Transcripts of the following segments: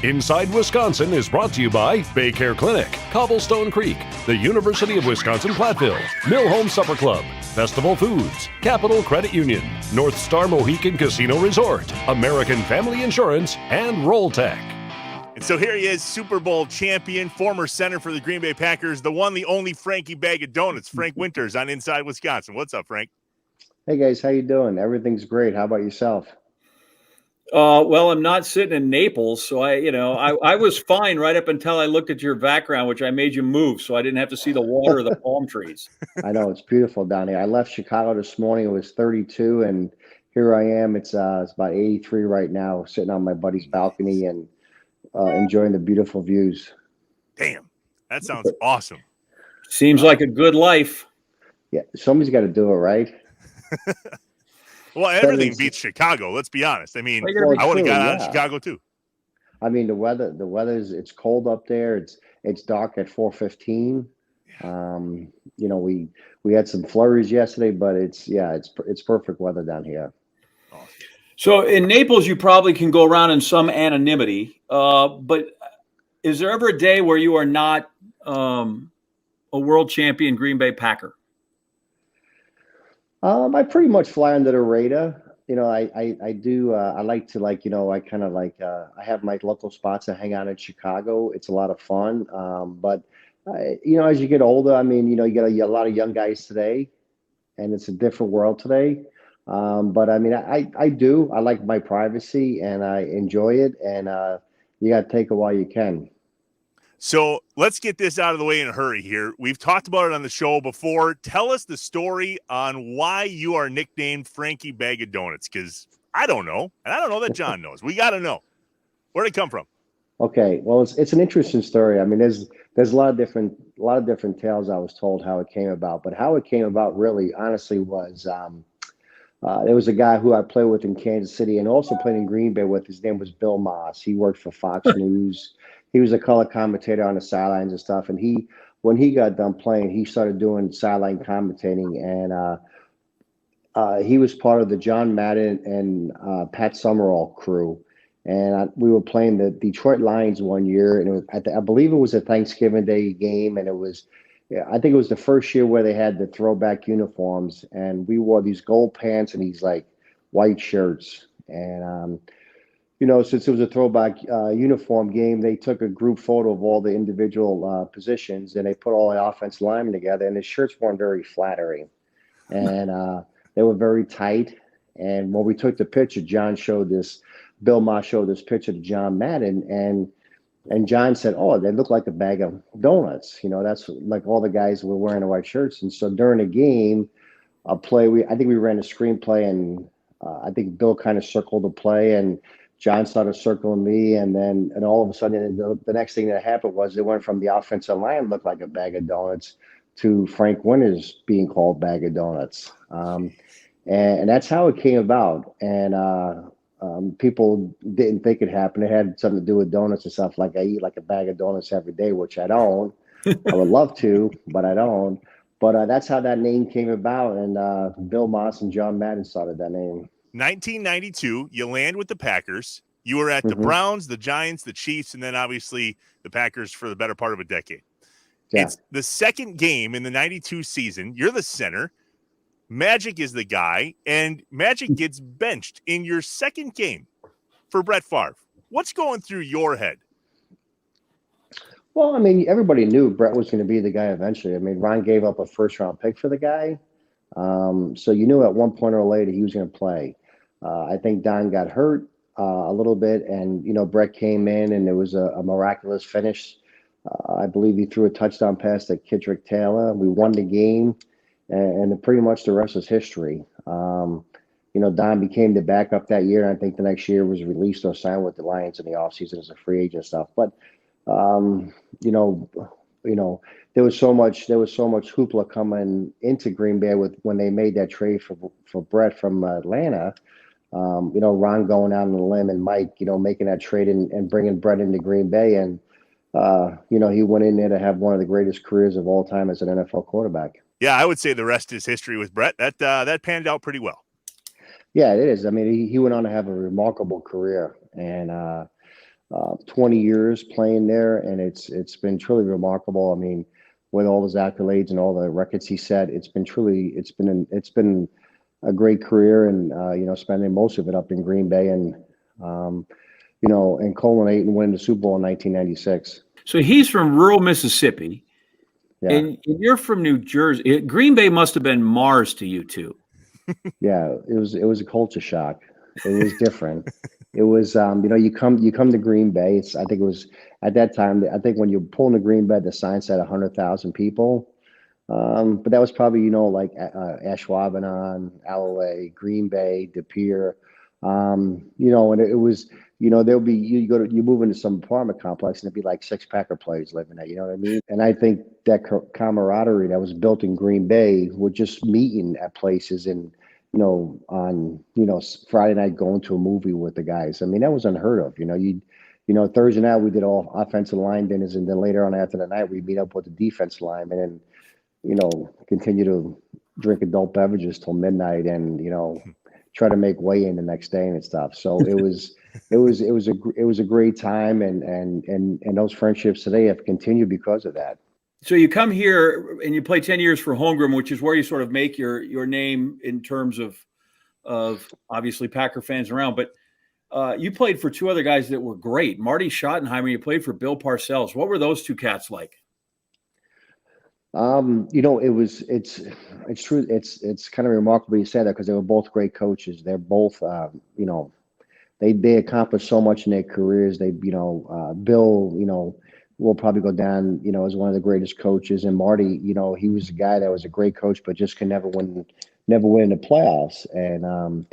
Inside Wisconsin is brought to you by Baycare Clinic, Cobblestone Creek, the University of Wisconsin-Platteville, Mill Home Supper Club, Festival Foods, Capital Credit Union, North Star Mohican Casino Resort, American Family Insurance, and Roll Tech. And so here he is, Super Bowl champion, former center for the Green Bay Packers, the one, the only Frankie Bag of Donuts, Frank Winters on Inside Wisconsin. What's up, Frank? Hey, guys. How you doing? Everything's great. How about yourself? Well, I'm not sitting in Naples, so I was fine right up until I looked at your background, which I made you move, so I didn't have to see the water or the palm trees. I know it's beautiful down here. I left Chicago this morning. It was 32, and here I am. It's about 83 right now, sitting on my buddy's balcony and enjoying the beautiful views. Damn, that sounds awesome. Seems like a good life. Yeah, somebody's got to do it, right? Well, everything beats Chicago. Let's be honest. I mean, I would have got out of Chicago too. I mean, the it's cold up there. It's dark at 4:15. We had some flurries yesterday, but it's perfect weather down here. So in Naples, you probably can go around in some anonymity. But is there ever a day where you are not a world champion Green Bay Packer? I pretty much fly under the radar. I do. I like to I have my local spots to hang out in Chicago. It's a lot of fun. But as you get older, I mean, you get a lot of young guys today, and it's a different world today. But I mean, I do. I like my privacy, and I enjoy it. And you got to take it while you can. So let's get this out of the way in a hurry here. We've talked about it on the show before. Tell us the story on why you are nicknamed Frankie Bag of Donuts, because I don't know, and I don't know that John knows. We got to know. Where'd it come from? Okay, well, it's an interesting story. I mean, there's a lot of different tales I was told how it came about, but how it came about really, honestly, was there was a guy who I played with in Kansas City and also played in Green Bay with. His name was Bill Moss. He worked for Fox News. He was a color commentator on the sidelines and stuff. And when he got done playing, he started doing sideline commentating. And he was part of the John Madden and Pat Summerall crew. And we were playing the Detroit Lions one year, and it was I believe it was a Thanksgiving Day game, and I think it was the first year where they had the throwback uniforms, and we wore these gold pants and these like white shirts. And since it was a throwback uniform game, they took a group photo of all the individual positions, and they put all the offensive linemen together. And the shirts weren't very flattering, and they were very tight. And when we took the picture, Bill Moss showed this picture to John Madden, and John said, "Oh, they look like a bag of donuts." That's like all the guys were wearing the white shirts. And so during the game, I think we ran a screenplay, and I think Bill kind of circled the play, and John started circling me, and all of a sudden, the next thing that happened was it went from the offensive line looked like a bag of donuts to Frank Winters being called Bag of Donuts, and that's how it came about. And people didn't think it happened. It had something to do with donuts and stuff. Like I eat like a bag of donuts every day, which I don't. I would love to, but I don't. But that's how that name came about, and Bill Moss and John Madden started that name. 1992, you land with the Packers. You were at the Browns, the Giants, the Chiefs, and then obviously the Packers for the better part of a decade. Yeah. It's the second game in the 92 season. You're the center. Magic is the guy, and Magic gets benched in your second game for Brett Favre. What's going through your head? Well, I mean, everybody knew Brett was going to be the guy eventually. I mean, Ron gave up a first-round pick for the guy. So you knew at one point or later he was going to play. I think Don got hurt a little bit, and, Brett came in, and it was a miraculous finish. I believe he threw a touchdown pass to Kidrick Taylor. We won the game, and pretty much the rest is history. Don became the backup that year, and I think the next year was released or signed with the Lions in the offseason as a free agent stuff. But, there was so much hoopla coming into Green Bay when they made that trade for Brett from Atlanta. Ron going out on the limb, and Mike, making that trade and bringing Brett into Green Bay. And, he went in there to have one of the greatest careers of all time as an NFL quarterback. Yeah, I would say the rest is history with Brett. That panned out pretty well. Yeah, it is. I mean, he went on to have a remarkable career. And, 20 years playing there, and it's been truly remarkable. I mean, with all his accolades and all the records he set, it's been a great career, and spending most of it up in Green Bay, and and culminate and win the Super Bowl in 1996. So he's from rural Mississippi, Yeah, and you're from New Jersey. Green Bay must have been Mars to you two. yeah, it was a culture shock. It was different. It was you come to Green Bay. I think it was at that time. I think when you pull into Green Bay, the sign said 100,000 people. But that was probably, like Ashwaubenon, Alloway, Green Bay, De Pere. And it was, there'll be, you move into some apartment complex and there'd be like 6 Packer players living there, you know what I mean? And I think that camaraderie that was built in Green Bay, we're just meeting at places and, on, Friday night going to a movie with the guys. I mean, that was unheard of, Thursday night we did all offensive line dinners, and then later on after the night we meet up with the defense linemen and continue to drink adult beverages till midnight, and try to make weigh-in the next day and stuff. So it was a great time, and those friendships today have continued because of that. So you come here and you play 10 years for Holmgren, which is where you sort of make your name in terms of obviously Packer fans around. But you played for 2 other guys that were great. Marty Schottenheimer, you played for Bill Parcells. What were those 2 cats like? It's true. It's kind of remarkable you say that, because they were both great coaches. They're both, they accomplished so much in their careers. Bill, will probably go down, as one of the greatest coaches. And Marty, he was a guy that was a great coach, but just could never win the playoffs. And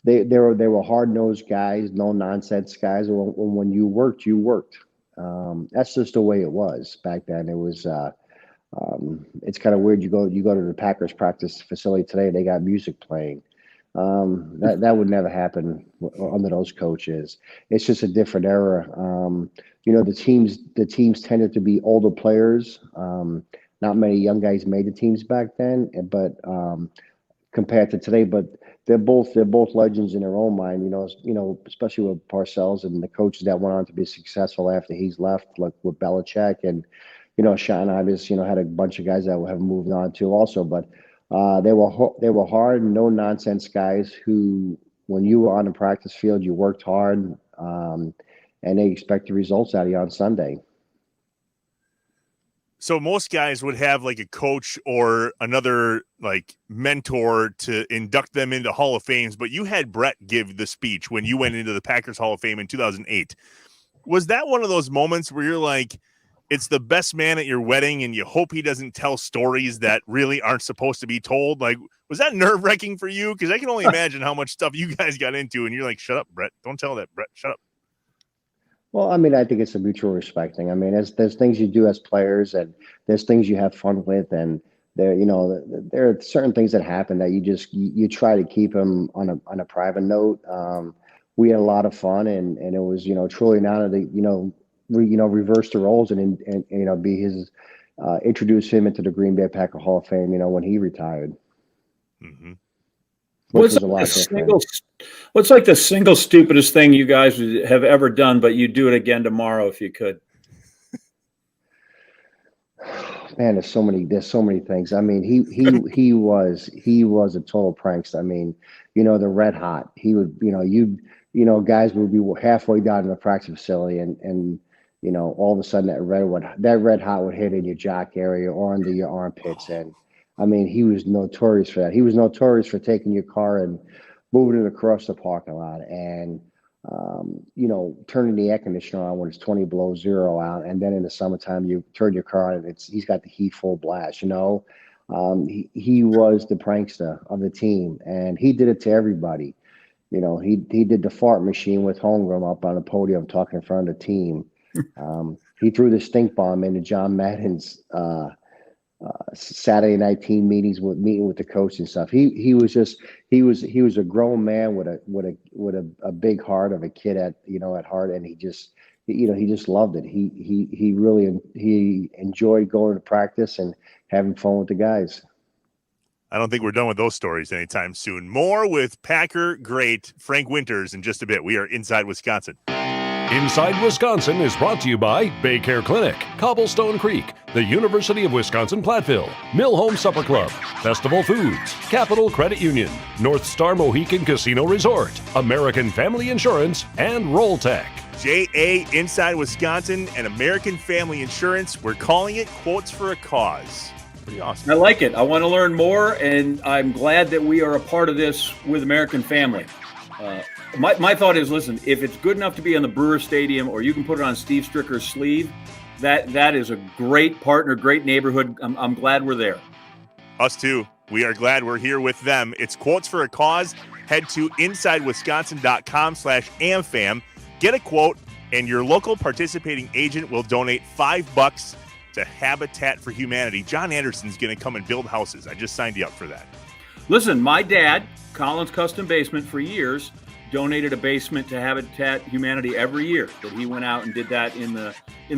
they were hard-nosed guys, no nonsense guys. When you worked, you worked. That's just the way it was back then. It was. It's kind of weird. You go to the Packers practice facility today, they got music playing. That would never happen under those coaches. It's just a different era. The teams tended to be older players. Not many young guys made the teams back then, but compared to today, but they're both legends in their own mind. Especially with Parcells and the coaches that went on to be successful after he's left, like with Belichick, and Schottenheimer's, had a bunch of guys that have moved on too also, but they were hard, no nonsense guys who, when you were on the practice field, you worked hard, and they expect the results out of you on Sunday. So most guys would have like a coach or another like mentor to induct them into Hall of Fames, but you had Brett give the speech when you went into the Packers Hall of Fame in 2008. Was that one of those moments where you're like, it's the best man at your wedding and you hope he doesn't tell stories that really aren't supposed to be told? Like, was that nerve-wracking for you? Because I can only imagine how much stuff you guys got into, and you're like, shut up, Brett. Don't tell that, Brett. Shut up. Well, I mean, I think it's a mutual respecting. I mean, there's things you do as players, and there's things you have fun with, and there are certain things that happen that you try to keep them on a private note. We had a lot of fun, and it was truly an honor to reverse the roles and be his introduce him into the Green Bay Packer Hall of Fame when he retired. Mm-hmm. What's like the single stupidest thing you guys have ever done, but you'd do it again tomorrow if you could? Man, there's so many things. I mean, he was a total prankster. I mean, the red hot. He would, guys would be halfway down in the practice facility, and all of a sudden that red hot would hit in your jock area or under your armpits. And I mean, he was notorious for that. He was notorious for taking your car and moving it across the parking lot, and turning the air conditioner on when it's 20 below zero out, and then in the summertime you turn your car on and he's got the heat full blast. He was the prankster of the team, and he did it to everybody. He did the fart machine with Holmgren up on the podium talking in front of the team. He threw the stink bomb into John Madden's Saturday night team meeting with the coach and stuff. He was a grown man with a big heart of a kid at heart, and he just loved it. He really enjoyed going to practice and having fun with the guys. I don't think we're done with those stories anytime soon. More with Packer great Frank Winters in just a bit. We are Inside Wisconsin. Inside Wisconsin is brought to you by Baycare Clinic, Cobblestone Creek, the University of Wisconsin-Platteville, Mill Home Supper Club, Festival Foods, Capital Credit Union, North Star Mohican Casino Resort, American Family Insurance, and Roll Tech. JA, Inside Wisconsin, and American Family Insurance. We're calling it Quotes for a Cause. Pretty awesome. I like it. I want to learn more, and I'm glad that we are a part of this with American Family. My thought is, listen, if it's good enough to be on the Brewer Stadium, or you can put it on Steve Stricker's sleeve, that is a great partner, great neighborhood. I'm glad we're there. Us too. We are glad we're here with them. It's Quotes for a Cause. Head to InsideWisconsin.com/AmFam. Get a quote, and your local participating agent will donate $5 to Habitat for Humanity. John Anderson's going to come and build houses. I just signed you up for that. Listen, my dad, Collins Custom Basement, for years, donated a basement to Habitat Humanity every year. That he went out and did that in the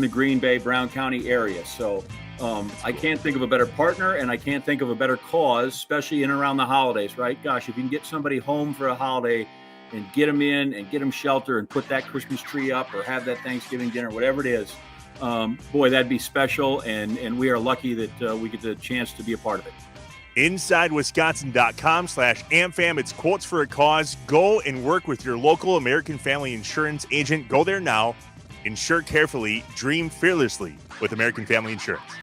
Green Bay, Brown County area. So I can't think of a better partner, and I can't think of a better cause, especially in and around the holidays, right? Gosh, if you can get somebody home for a holiday and get them in and get them shelter and put that Christmas tree up or have that Thanksgiving dinner, whatever it is, boy, that'd be special. And we are lucky that we get the chance to be a part of it. InsideWisconsin.com/AmFam. It's Quotes for a Cause. Go and work with your local American Family Insurance agent. Go there now. Insure carefully. Dream fearlessly with American Family Insurance.